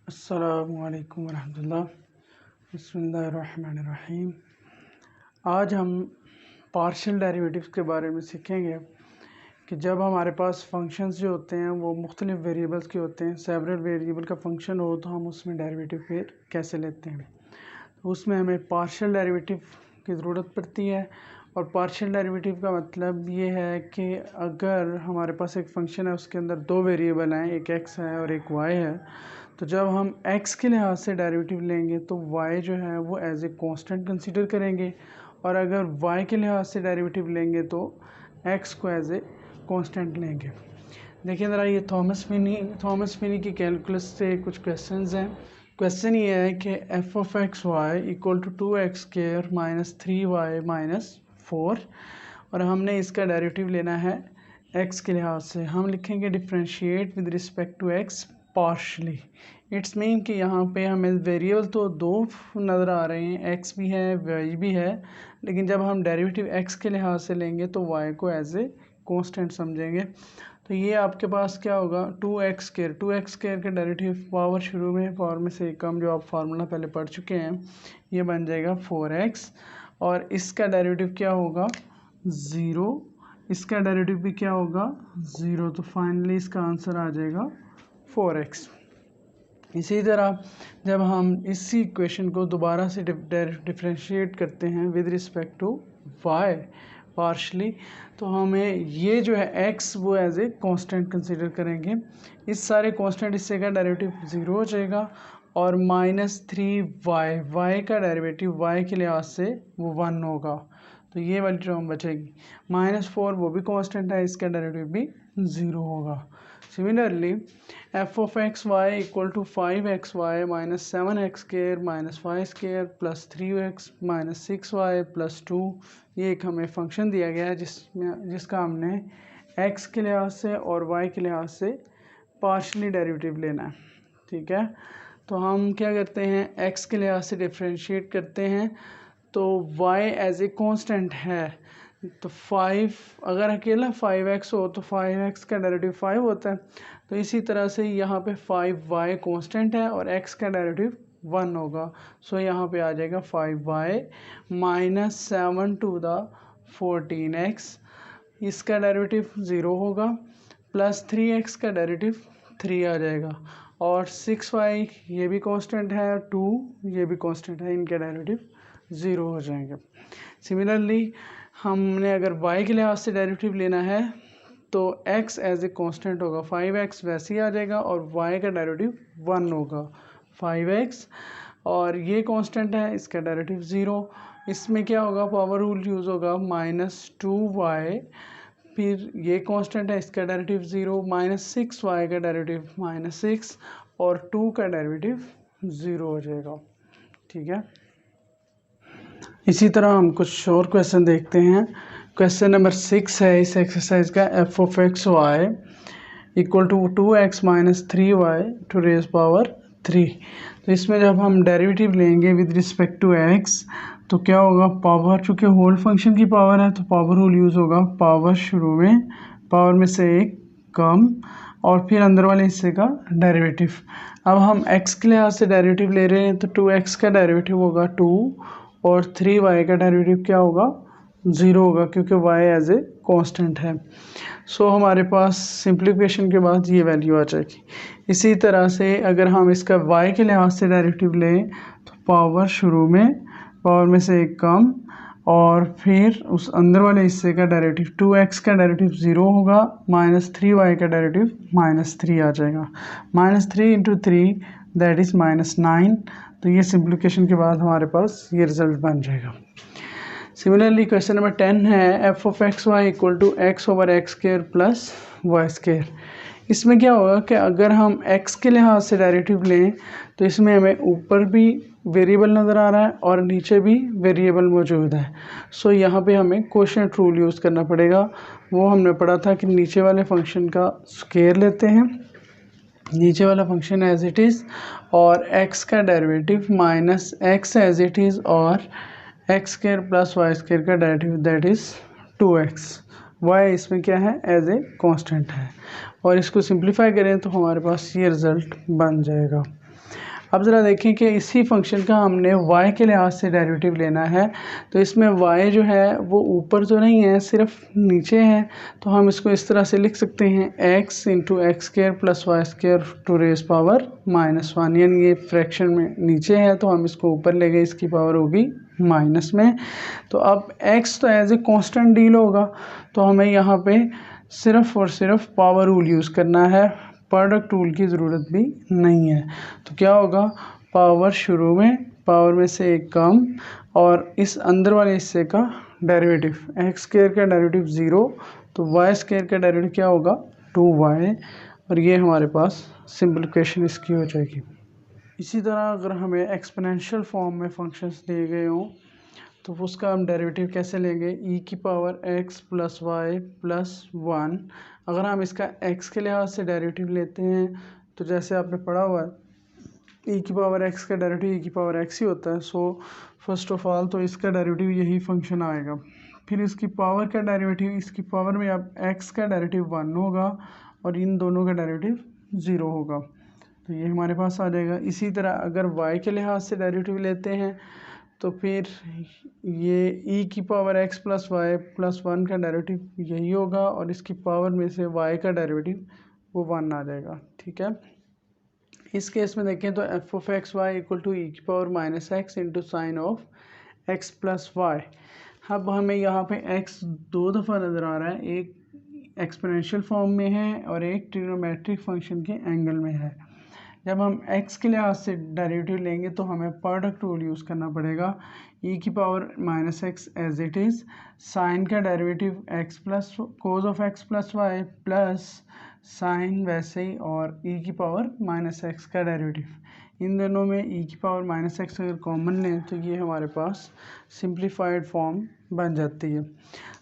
अस्सलामुअलैकुम वरहमतुल्लाह। बिस्मिल्लाहिर्रहमानिर्रहीम। आज हम पार्शियल डेरिवेटिव्स के बारे में सीखेंगे कि जब हमारे पास फंक्शंस जो होते हैं वो मुख्तलिफ वेरिएबल्स के होते हैं, सेवरल वेरिएबल का फंक्शन हो तो हम उसमें डेरिवेटिव फिर कैसे लेते हैं। तो उसमें हमें पार्शियल डेरिवेटिव की ज़रूरत पड़ती है। और पार्शियल डेरिवेटिव का मतलब ये है कि अगर हमारे पास एक फ़ंक्शन है, उसके अंदर दो वेरिएबल हैं, एक x है और एक y है, तो जब हम x के लिहाज से डेरिवेटिव लेंगे तो y जो है वो एज ए कांस्टेंट कंसीडर करेंगे, और अगर y के लिहाज से डेरिवेटिव लेंगे तो x को एज ए कांस्टेंट लेंगे। देखिए ज़रा, ये थॉमस फिनी की कैलकुलस से कुछ क्वेश्चंस हैं। क्वेश्चन ये है कि F of X Y equal to 2x² minus 3y minus 4, और हमने इसका डेरिवेटिव लेना है x के लिहाज से। हम लिखेंगे differentiate with respect to x partially. It's mean कि यहाँ पे हमें वेरिएबल तो दो नज़र आ रहे हैं, x भी है y भी है, लेकिन जब हम डेरिवेटिव x के लिहाज से लेंगे तो y को एज ए कांस्टेंट समझेंगे। तो ये आपके पास क्या होगा, 2x² का डेरिवेटिव पावर शुरू में पावर में से कम, जो आप फार्मूला पहले पढ़ चुके हैं, ये बन जाएगा 4x, और इसका डेरिवेटिव क्या होगा 0, इसका डेरिवेटिव भी क्या होगा 0। तो फाइनली इसका आंसर आ जाएगा 4x। इसी तरह जब हम इसी इक्वेशन को दोबारा से डिफरेंशिएट करते हैं with respect to y partially, तो हमें ये जो है x वो एज ए कांस्टेंट कंसीडर करेंगे। इस सारे कांस्टेंट हिस्से का डेरिवेटिव 0 हो जाएगा, और -3y का डेरिवेटिव y के लिहाज से वो 1 होगा, तो ये वाली टर्म बचेगी। -4 वो भी कांस्टेंट है, इसका डेरिवेटिव भी 0 होगा। Similarly F of X Y equal to 5xy minus 7x² minus y² plus 3x minus 6y plus 2, ये एक हमें फंक्शन दिया गया है जिसका हमने x के लिहाज से और y के लिहाज से पार्शली डेरिवेटिव लेना है। ठीक है, तो हम क्या करते हैं, x के लिहाज से डिफरेंशिएट करते हैं, तो y एज ए कांस्टेंट है, तो 5 अगर अकेला 5x हो तो 5x का डेरिवेटिव 5 होता है। तो इसी तरह से यहाँ पे 5y कांस्टेंट है और x का डेरिवेटिव 1 होगा। सो यहाँ पे आ जाएगा 5y minus 7 to the 14x, इसका डेरिवेटिव 0 होगा, प्लस 3x का डेरिवेटिव 3 आ जाएगा, और 6y ये भी कांस्टेंट है, 2 ये भी कांस्टेंट है, इनके डेरिवेटिव 0 हो जाएंगे। सिमिलरली हमने अगर y के लिहाज से डेरिवेटिव लेना है तो x एज ए कांस्टेंट होगा, 5x वैसे ही आ जाएगा, और y का डेरिवेटिव 1 होगा 5x, और ये कांस्टेंट है, इसका डेरिवेटिव 0। इसमें क्या होगा, पावर रूल यूज़ होगा, -2y, फिर ये कांस्टेंट है, इसका डेरिवेटिव 0, -6y का डेरिवेटिव -6, और 2 का डेरिवेटिव 0 हो जाएगा। ठीक है, इसी तरह हम कुछ और क्वेश्चन देखते हैं। क्वेश्चन नंबर 6 है इस एक्सरसाइज का, F of X Y equal to 2x minus 3y to raise power 3। तो इसमें जब हम डेरिवेटिव लेंगे विद रिस्पेक्ट टू x तो क्या होगा, पावर, चूँकि होल फंक्शन की पावर है तो पावर रूल यूज़ होगा, पावर शुरू में पावर में से एक कम, और फिर अंदर वाले हिस्से का डेरिवेटिव। अब हम x के लिहाज से डेरिवेटिव ले रहे हैं, तो 2x का डेरिवेटिव होगा 2, और 3y का डेरिवेटिव क्या होगा 0 होगा, क्योंकि y एज ए कांस्टेंट है। सो हमारे पास सिंप्लीफिकेशन के बाद ये वैल्यू आ जाएगी। इसी तरह से अगर हम इसका y के लिहाज से डेरिवेटिव लें तो पावर शुरू में पावर में से एक कम, और फिर उस अंदर वाले हिस्से का डेरिवेटिव 2x का डेरिवेटिव 0 होगा, -3y का डेरिवेटिव -3 आ जाएगा, -3 × 3 दैट इज़ -9। तो ये सिंप्लीफिकेशन के बाद हमारे पास ये रिजल्ट बन जाएगा। सिमिलरली क्वेश्चन नंबर 10 है, F of X Y equal to x/x² plus y²। इसमें क्या होगा कि अगर हम x के लिहाज से डेरिवेटिव लें तो इसमें हमें ऊपर भी वेरिएबल नज़र आ रहा है और नीचे भी वेरिएबल मौजूद है। सो यहाँ पे हमें कोशेंट रूल यूज़ करना पड़ेगा। वो हमने पढ़ा था कि नीचे वाले फंक्शन का स्क्वायर लेते हैं नीचे वाला फंक्शन एज इट इज़ और x का derivative minus x as it is और X square plus Y square का derivative that is 2x। y इसमें क्या है, एज ए कांस्टेंट है, और इसको सिंप्लीफाई करें तो हमारे पास ये रिज़ल्ट बन जाएगा। अब ज़रा देखें कि इसी फंक्शन का हमने y के लिहाज से डेरिवेटिव लेना है, तो इसमें y जो है वो ऊपर तो नहीं है, सिर्फ नीचे है, तो हम इसको इस तरह से लिख सकते हैं x into X square plus Y square to raise power -1, यानी ये फ्रैक्शन में नीचे है तो हम इसको ऊपर ले गए, इसकी पावर होगी माइनस में। तो अब x तो एज ए कांस्टेंट डील होगा, तो हमें यहाँ पे सिर्फ और सिर्फ पावर रूल यूज़ करना है, प्रोडक्ट रूल की ज़रूरत भी नहीं है। तो क्या होगा, पावर शुरू में, पावर में से एक कम, और इस अंदर वाले हिस्से का डेरिवेटिव, एक्स स्क्र का डेरिवेटिव 0, तो वाई स्क्र का डेरिवेटिव क्या होगा 2y, और ये हमारे पास सिंप्लीफिकेशन इसकी हो जाएगी। इसी तरह अगर हमें एक्सपोनेंशियल फॉर्म में फंक्शंस दिए गए हों तो उसका हम डेरिवेटिव कैसे लेंगे, e की power x plus Y plus 1। अगर हम इसका x के लिहाज से डेरिवेटिव लेते हैं तो जैसे आपने पढ़ा हुआ है e की पावर x का डेरिवेटिव e की पावर x ही होता है। सो फर्स्ट ऑफ ऑल तो इसका डेरिवेटिव यही फंक्शन आएगा, फिर इसकी पावर का डेरिवेटिव, इसकी पावर में अब x का डेरिवेटिव 1 होगा और इन दोनों का डेरिवेटिव 0 होगा, तो ये हमारे पास आ जाएगा। इसी तरह अगर y के लिहाज से डेरिवेटिव लेते हैं तो फिर ये e की power x plus Y plus 1 का डेरिवेटिव यही होगा और इसकी पावर में से y का डेरिवेटिव वो 1 आ जाएगा। ठीक है, इस केस में देखें तो F of X Y equal to E की power minus X into sine of X plus Y. अब हमें यहाँ पे x दो दफ़ा नज़र आ रहा है, एक एक्सपोनेंशियल फॉर्म में है और एक ट्रिग्नोमेट्रिक फंक्शन के एंगल में है। जब हम x के लिहाज से डेरिवेटिव लेंगे तो हमें प्रोडक्ट रूल यूज़ करना पड़ेगा, e की power minus X as it is, sine का derivative x plus cos of x plus Y plus sine वैसे ही, और e की पावर माइनस एक्स का डेरिवेटिव, इन दोनों में e की पावर माइनस एक्स अगर कॉमन लें तो ये हमारे पास सिंप्लीफाइड फॉर्म बन जाती है।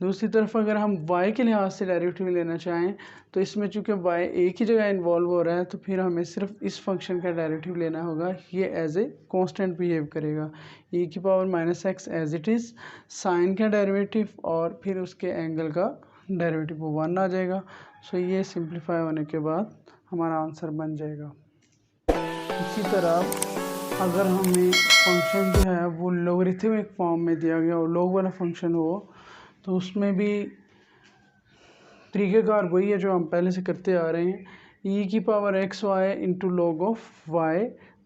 दूसरी तरफ अगर हम y के लिहाज से डेरिवेटिव लेना चाहें तो इसमें चूंकि y एक ही जगह इन्वॉल्व हो रहा है तो फिर हमें सिर्फ इस फंक्शन का डेरिवेटिव लेना होगा, ये एज ए कांस्टेंट बिहेव करेगा, e की power minus X as it is, sine का डेरिवेटिव और फिर उसके एंगल का डेरिवेटिव वो 1 आ जाएगा। सो ये सिंप्लीफाई होने के बाद हमारा आंसर बन जाएगा। इसी तरह अगर हमें फंक्शन जो है वो लोगरिथमिक फॉर्म में दिया गया और लॉग वाला फंक्शन हो तो उसमें भी तरीक़ेकार वही है जो हम पहले से करते आ रहे हैं, e की power X Y into log of Y.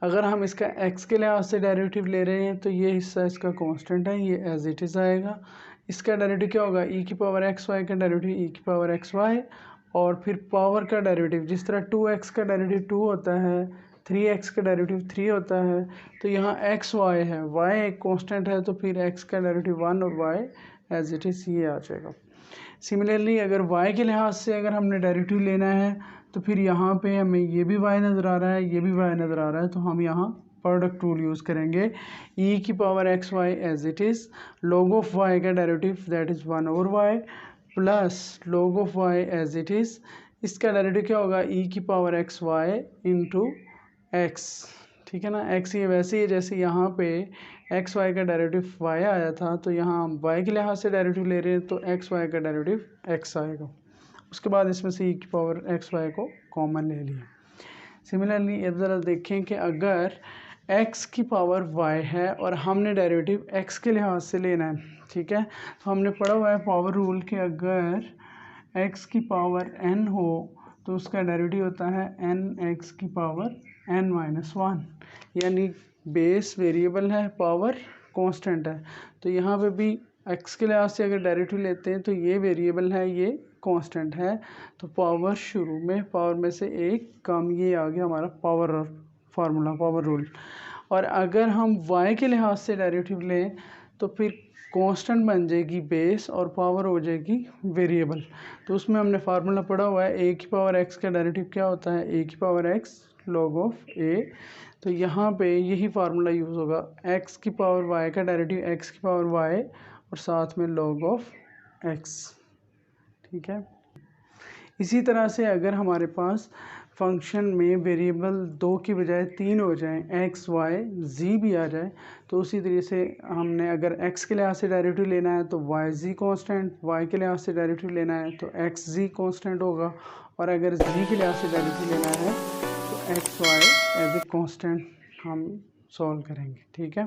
अगर हम इसका x के लिहाज से डेरिवेटिव ले रहे हैं तो ये हिस्सा इसका कांस्टेंट है, ये एज इट इज़ आएगा। इसका डेरिवेटिव क्या होगा, e की पावर एक्स वाई का डेरिवेटिव e की पावर एक्स वाई, और फिर पावर का डेरिवेटिव, जिस तरह 2x का डेरिवेटिव 2 होता है, 3x का डेरिवेटिव 3 होता है, तो यहाँ x y है, y एक कांस्टेंट है, तो फिर x का डेरिवेटिव 1 और y एज इट इज़ ये आ जाएगा। सिमिलरली अगर y के लिहाज से अगर हमने डेरिवेटिव लेना है तो फिर यहाँ पे हमें ये भी y नज़र आ रहा है, ये भी y नज़र आ रहा है, तो हम यहाँ प्रोडक्ट रूल यूज़ करेंगे, e की power X Y as it is, log of y का derivative that is 1 over y plus log of y as it is, इसका डेरिवेटिव क्या होगा, e की power X Y into X. ठीक है ना, x ये वैसे ही जैसे यहाँ पे एक्स वाई का डेरिवेटिव y आया था, तो यहाँ हम y के लिहाज से डेरिवेटिव ले रहे हैं तो एक्स वाई का डेरिवेटिव x आएगा। उसके बाद इसमें से e की पावर एक्स वाई को कॉमन ले लिया। सिमिलरली अब ज़रा देखें कि अगर x की पावर y है और हमने डेरिवेटिव x के लिहाज से लेना है, ठीक है, तो हमने पढ़ा हुआ है पावर रूल कि अगर x की पावर n हो तो उसका डेरिवेटिव होता है n x की पावर n माइनस 1, यानी बेस वेरिएबल है, पावर कांस्टेंट है। तो यहाँ पे भी x के लिहाज से अगर डेरिवेटिव लेते हैं तो ये वेरिएबल है, ये कांस्टेंट है, तो पावर शुरू में, पावर में से एक कम, ये आ गया हमारा पावर फार्मूला, पावर रूल। और अगर हम y के लिहाज से डेरिवेटिव लें तो फिर कांस्टेंट बन जाएगी बेस और पावर हो जाएगी वेरिएबल। तो उसमें हमने फार्मूला पढ़ा हुआ है, a की पावर x का डेरिवेटिव क्या होता है, a की power x log of a। तो यहाँ पे यही फार्मूला यूज़ होगा, x की पावर y का डेरिवेटिव x की पावर y और साथ में log ऑफ x। ठीक है, इसी तरह से अगर हमारे पास फंक्शन में वेरिएबल 2 की बजाय 3 हो जाएं, x, y, z भी आ जाए, तो उसी तरीके से हमने अगर x के लिहाज से डेरिवेटिव लेना है तो yz कांस्टेंट, y के लिहाज से डेरिवेटिव लेना है तो xz कांस्टेंट होगा, और अगर z के लिहाज से डेरिवेटिव लेना है तो xy एज ए कांस्टेंट हम सॉल्व करेंगे। ठीक है।